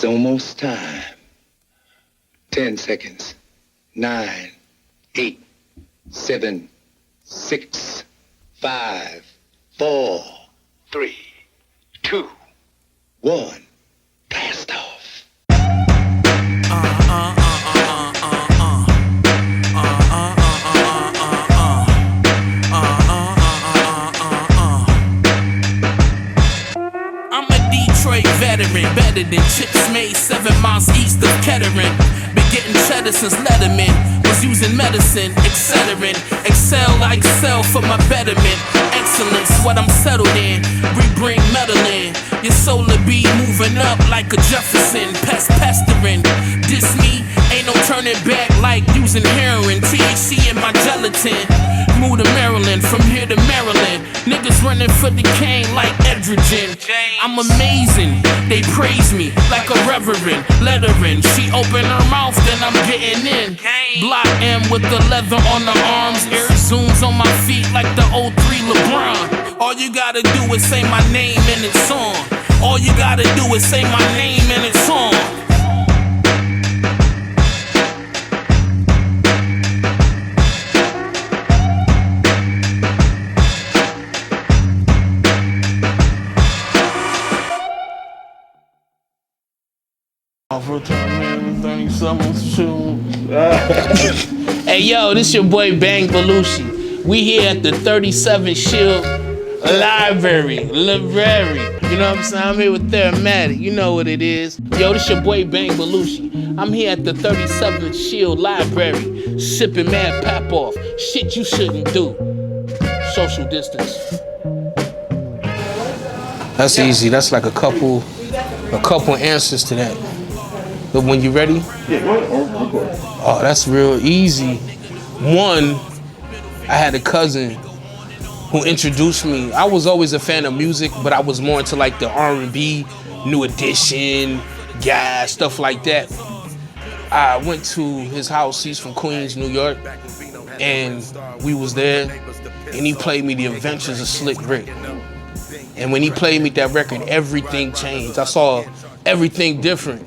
It's almost time. 10 seconds. 9, 8, 7, 6, 5, 4, 3, 2, 1. Blast off. I'm a Detroit veteran, better than chips made 7 miles east of Kettering. Been getting cheddar since Letterman was using medicine, etc. Excel, I excel for my betterment. Excellence, what I'm settled in. We bring metal in. Your solar be moving up like a Jefferson. Pestering. Diss me, ain't no turning back like using heroin. THC in my gelatin. Move to Maryland, from here to Maryland. Niggas running for the cane like Edgerton. I'm amazing, they praise me like a reverend. Lettering, she open her mouth, then I'm getting in. Block M with the leather on the arms. Air zooms on my feet like the 03 LeBron. All you gotta do is say my name and it's on. All you gotta do is say my name and it's on. Hey yo, this your boy Bang Belushi. We here at the 37 Shield Library. You know what I'm saying? I'm here with Theorematic. You know what it is. Yo, this your boy Bang Belushi. I'm here at the 37 Shield Library, sipping mad pap off. Shit you shouldn't do. Social distance. That's easy. That's like a couple answers to that. But when you ready? Yeah, oh, that's real easy. One, I had a cousin who introduced me. I was always a fan of music, but I was more into like the R&B, New Edition, Gas, stuff like that. I went to his house. He's from Queens, New York, and we was there, and he played me The Adventures of Slick Rick. And when he played me that record, everything changed. I saw everything different.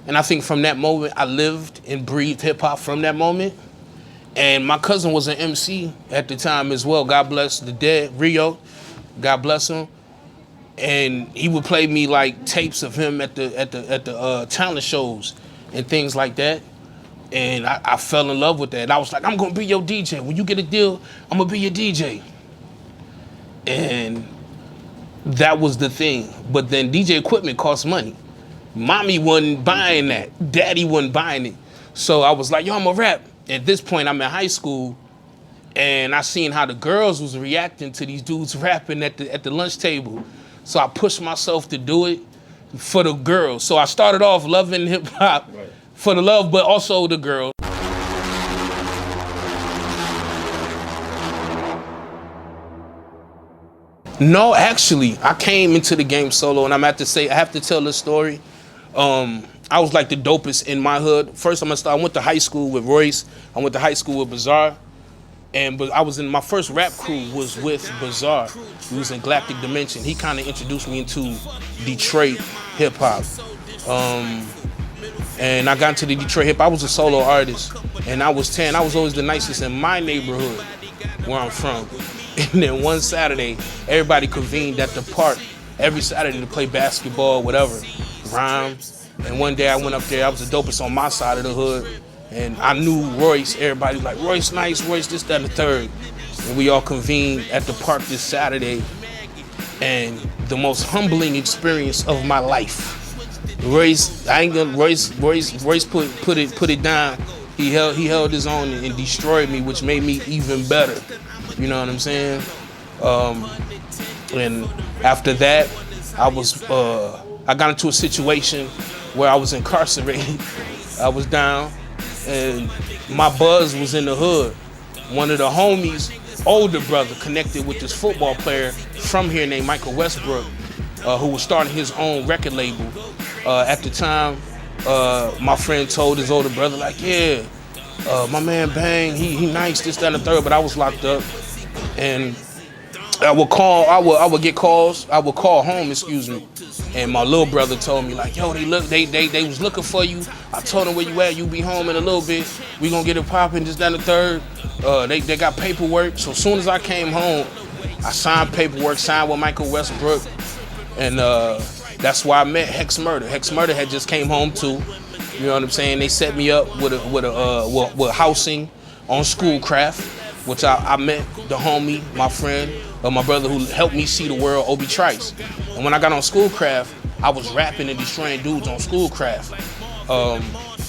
And I think from that moment, I lived and breathed hip-hop from that moment. And my cousin was an MC at the time as well. God bless the dead, Rio. God bless him. And he would play me like tapes of him at the talent shows and things like that. And I fell in love with that. And I was like, I'm gonna be your DJ. When you get a deal, I'm gonna be your DJ. And that was the thing. But then DJ equipment costs money. Mommy wasn't buying that. Daddy wasn't buying it. So I was like, yo, I'm gonna rap. At this point, I'm in high school, and I seen how the girls was reacting to these dudes rapping at the lunch table. So I pushed myself to do it for the girls. So I started off loving hip hop for the love, but also the girls. No, actually, I came into the game solo, and I have to tell this story. I was like the dopest in my hood. First, I went to high school with Royce. I went to high school with Bizarre. But I was in my first rap crew was with Bizarre. He was in Galactic Dimension. He kind of introduced me into Detroit hip hop. And I got into the Detroit hip hop. I was a solo artist, and I was 10. I was always the nicest in my neighborhood where I'm from. And then one Saturday, everybody convened at the park every Saturday to play basketball, whatever, rhyme. And one day I went up there, I was the dopest on my side of the hood, and I knew Royce. Everybody was like, Royce nice, Royce this, that, and the third. And we all convened at the park this Saturday, and the most humbling experience of my life. Royce put it down. He held his own and destroyed me, which made me even better. You know what I'm saying? And after that, I got into a situation where I was incarcerated. I was down, and my buzz was in the hood. One of the homies, older brother, connected with this football player from here named Michael Westbrook, who was starting his own record label. At the time, my friend told his older brother, like, yeah, my man Bang, he nice, this, that, and the third, but I was locked up. And I would get calls. I would call home, excuse me. And my little brother told me like, yo, they was looking for you. I told them where you at. You be home in a little bit. We gonna get it popping. Just down the third. They got paperwork. So as soon as I came home, I signed paperwork. Signed with Michael Westbrook, and that's why I met Hex Murder. Hex Murder had just came home too. You know what I'm saying? They set me up with housing on Schoolcraft, which I met the homie, my friend, my brother who helped me see the world, Obi Trice. And when I got on Schoolcraft, I was rapping and destroying dudes on Schoolcraft.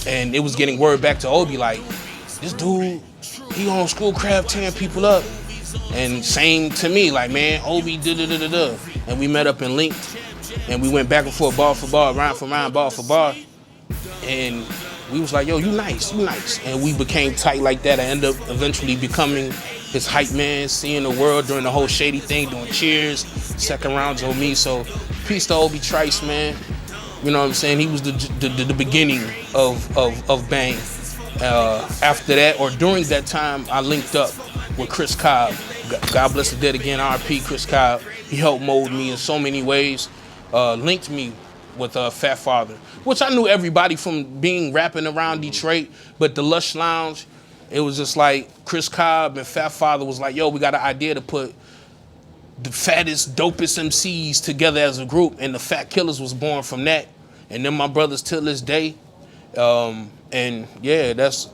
And it was getting word back to Obi like, this dude, he on Schoolcraft tearing people up. And same to me, like, man, Obi, da-da-da-da-da. And we met up and linked. And we went back and forth, bar for bar, round for round, bar for bar. And we was like, yo, you nice. And we became tight like that. I ended up eventually becoming his hype man, seeing the world during the whole Shady thing, doing cheers, second rounds on me. So peace to Obi Trice, man. You know what I'm saying? He was the beginning of Bang. After that, or during that time, I linked up with Chris Cobb. God bless the dead again, RP Chris Cobb. He helped mold me in so many ways. Linked me with Fat Father, which I knew everybody from being rapping around Detroit, but the Lush Lounge, it was just like Chris Cobb and Fat Father was like, yo, we got an idea to put the fattest, dopest MCs together as a group, and the Fat Killers was born from that. And then my brothers till this day. And yeah, that's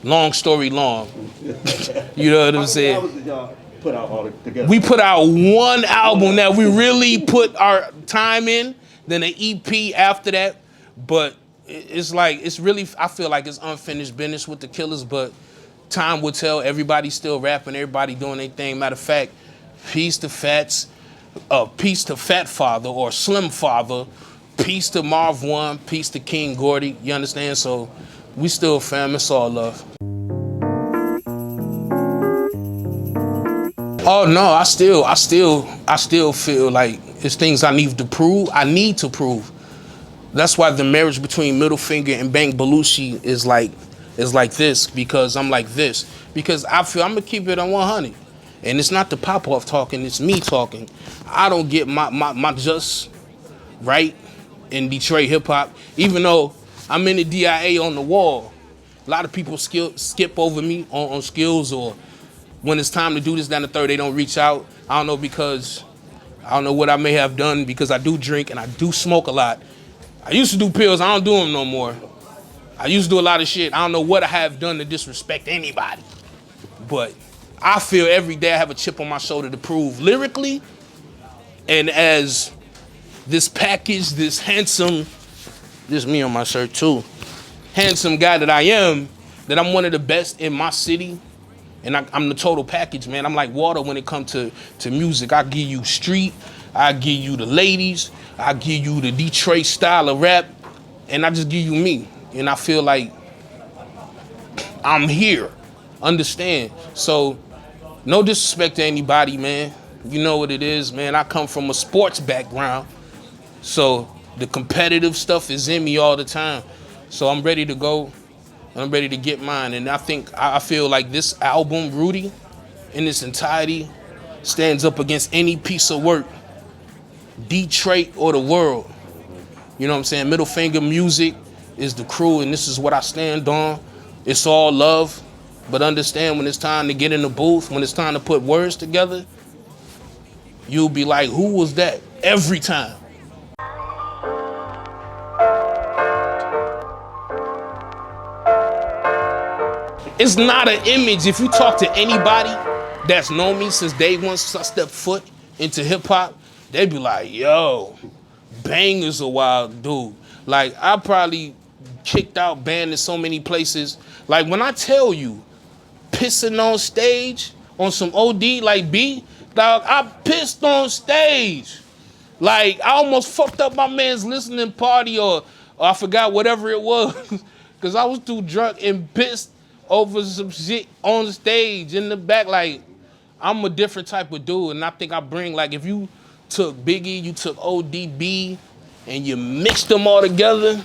long story long. You know what I'm saying? How did y'all put out all together? We put out one album that we really put our time in, then an EP after that. But it's like, it's really, I feel like it's unfinished business with the Killers, but time will tell. Everybody's still rapping, everybody doing their thing. Matter of fact, peace to Fats, peace to Fat Father or Slim Father, peace to Marv One, peace to King Gordy. You understand? So we still fam, it's all love. Oh no, I still feel like it's things I need to prove. That's why the marriage between Middle Finger and Bang Belushi is like this, because I'm like this. Because I feel I'm gonna keep it on 100. And it's not the pop off talking, it's me talking. I don't get my just right in Detroit hip hop, even though I'm in the DIA on the wall. A lot of people skip over me on skills, or when it's time to do this down the third, they don't reach out. I don't know, because I don't know what I may have done, because I do drink and I do smoke a lot. I used to do pills, I don't do them no more. I used to do a lot of shit. I don't know what I have done to disrespect anybody. But I feel every day I have a chip on my shoulder to prove lyrically, and as this package, this handsome, this me on my shirt too, handsome guy that I am, that I'm one of the best in my city. And I'm the total package, man. I'm like water when it comes to music. I give you street, I give you the ladies, I give you the Detroit style of rap, and I just give you me. And I feel like I'm here, understand? So no disrespect to anybody, man. You know what it is, man. I come from a sports background, so the competitive stuff is in me all the time. So I'm ready to go. I'm ready to get mine. And I feel like this album, Rudy, in its entirety, stands up against any piece of work, Detroit or the world. You know what I'm saying? Middle Finger Music is the crew, and this is what I stand on. It's all love, but understand when it's time to get in the booth, when it's time to put words together, you'll be like, who was that? Every time. It's not an image. If you talk to anybody that's known me since day one, since I stepped foot into hip hop, they be like, yo, Bang is a wild dude. Like, I probably kicked out, banned in so many places. Like, when I tell you, pissing on stage on some OD like B, dog, I pissed on stage. Like, I almost fucked up my man's listening party, or I forgot whatever it was, because I was too drunk and pissed over some shit on stage in the back. Like, I'm a different type of dude, and I think I bring, like, if you took Biggie, you took ODB, and you mixed them all together,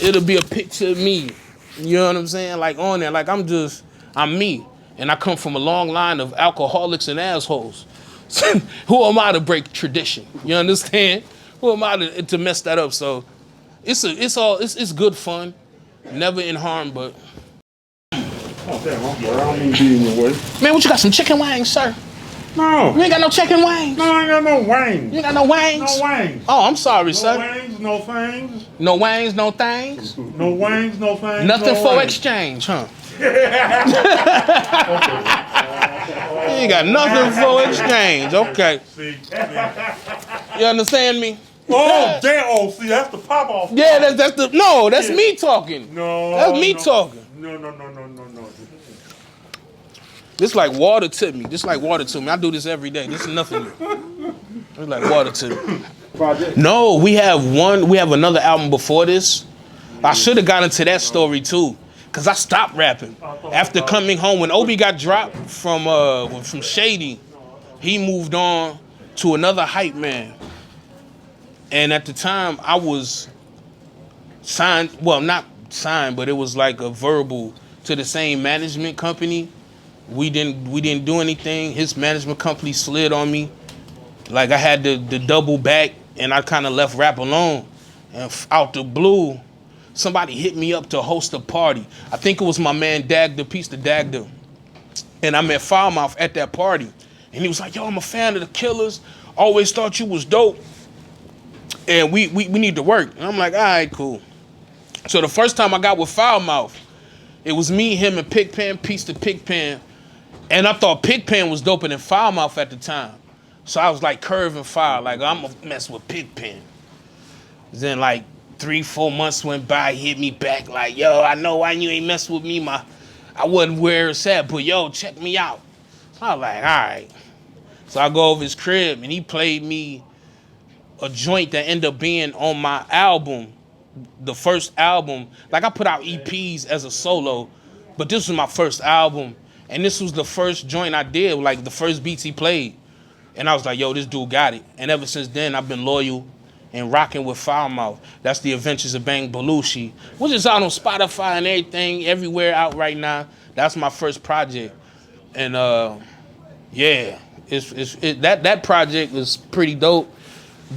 it'll be a picture of me. You know what I'm saying? Like, on there, like, I'm me. And I come from a long line of alcoholics and assholes. Who am I to break tradition? You understand? Who am I to mess that up? So it's good fun, never in harm. But Oh, damn, I'm sorry. I don't mean to be in your way. man, what you got? Some chicken wings, sir? No. You ain't got no chicken wings. No, I ain't got no wings. You ain't got no wings. No wings. Oh, I'm sorry, No sir. wings, no things. No wings, no things. No wings, no things. Nothing no for wings. exchange, huh? You ain't got nothing for exchange. Okay. See? You understand me? Oh, damn. Oh, see, that's the pop off. Yeah, that's me talking. No. That's me no. talking. No. This like water to me. This like water to me. I do this every day. This is nothing new. It's like water to me. Project. No, we have another album before this. I should have got into that story too. Cause I stopped rapping. After coming home, when Obi got dropped from Shady, he moved on to another hype man. And at the time I was signed, well not signed, but it was like a verbal to the same management company. We didn't do anything. His management company slid on me. Like I had the double back and I kind of left rap alone. And out the blue, somebody hit me up to host a party. I think it was my man Dagda, peace to Dagda. And I met Foulmouth at that party. And he was like, yo, I'm a fan of the Killers. Always thought you was dope. And we need to work. And I'm like, all right, cool. So the first time I got with Foulmouth, it was me, him, and Pigpen, peace to Pigpen. And I thought Pigpen was doper than Foulmouth at the time. So I was like Curve and Fire, like I'm gonna mess with Pigpen. Then like 3-4 months went by, he hit me back like, yo, I know why you ain't mess with me. I wasn't where it's at, but yo, check me out. So I was like, all right. So I go over his crib and he played me a joint that ended up being on my album, the first album. Like I put out EPs as a solo, but this was my first album. And this was the first joint I did, like the first beats he played. And I was like, yo, this dude got it. And ever since then, I've been loyal and rocking with Foulmouth. That's The Adventures of Bang Belushi, which is out on Spotify and everything, everywhere out right now. That's my first project. And yeah, that project was pretty dope.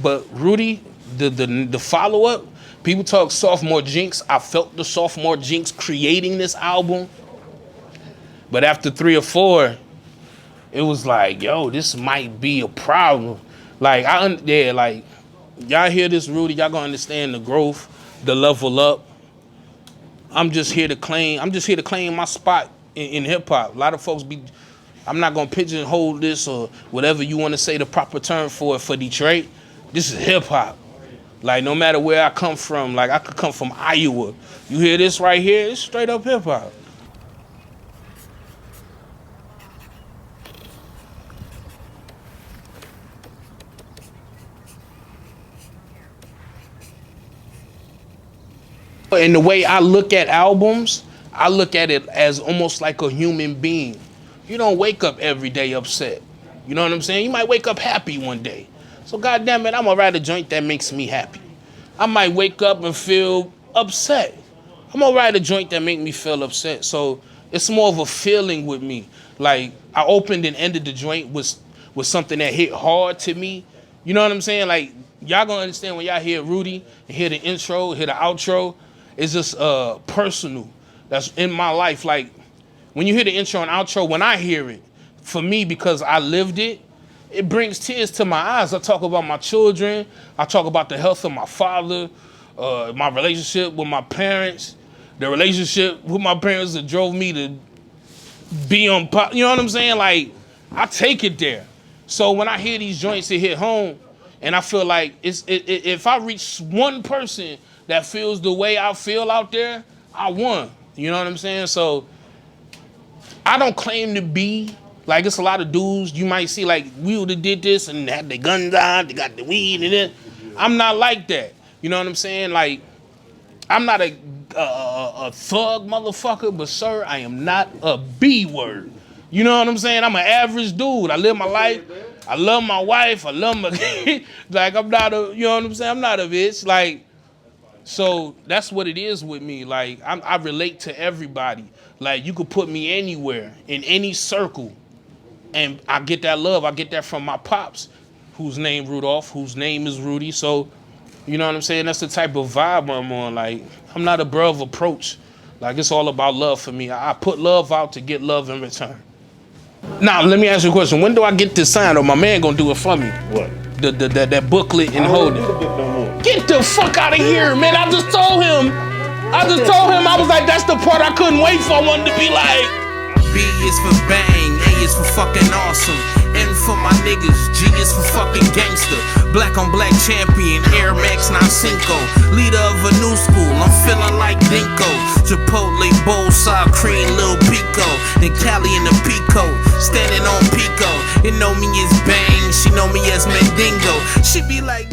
But Rudy, the follow-up, people talk sophomore jinx. I felt the sophomore jinx creating this album. But after 3 or 4, it was like, yo, this might be a problem. Like, like, y'all hear this, Rudy, y'all gonna understand the growth, the level up. I'm just here to claim my spot in hip hop. A lot of folks I'm not gonna pigeonhole this or whatever you wanna say the proper term for Detroit. This is hip hop. Like, no matter where I come from, like I could come from Iowa. You hear this right here, it's straight up hip hop. In the way I look at albums, I look at it as almost like a human being. You don't wake up every day upset. You know what I'm saying? You might wake up happy one day. So goddamn it, I'm gonna write a joint that makes me happy. I might wake up and feel upset. I'm gonna write a joint that make me feel upset. So it's more of a feeling with me. Like I opened and ended the joint with something that hit hard to me. You know what I'm saying? Like y'all gonna understand when y'all hear Rudy and hear the intro, hear the outro. It's just personal. That's in my life. Like when you hear the intro and outro, when I hear it, for me, because I lived it, it brings tears to my eyes. I talk about my children. I talk about the health of my father, my relationship with my parents, the relationship with my parents that drove me to be on, you know what I'm saying? Like, I take it there. So when I hear these joints, it hit home, and I feel like if I reach one person that feels the way I feel out there, I won. You know what I'm saying? So I don't claim to be, like, it's a lot of dudes you might see, like, we would have did this and had the guns out, they got the weed and it. I'm not like that. You know what I'm saying? Like, I'm not a thug motherfucker, but sir, I am not a B word. You know what I'm saying? I'm an average dude. I live my life. I love my wife. I love my like, I'm not a, you know what I'm saying? I'm not a bitch. Like, so that's what it is with me. Like, I relate to everybody. Like, you could put me anywhere, in any circle, And I get that love. I get that from my pops, whose name Rudolph, whose name is Rudy. So, you know what I'm saying? That's the type of vibe I'm on. Like, I'm not a bro of approach. Like, it's all about love for me. I put love out to get love in return. Now, let me ask you a question. When do I get this signed, or my man gonna do it for me? What? That booklet and hold it. No Get the fuck out of here, man. I just told him, I was like, that's the part I couldn't wait for. I wanted to be like, B is for bang, A is for fucking awesome, N for my niggas, G is for fucking gangster. Black on black champion, Air Max 95, leader of a new school, I'm feeling like Dinko. Chipotle bowl, sour cream, Lil Pico, then Cali in the Pico, standing on Pico. You know me as Bang, she know me as Mandingo. She be like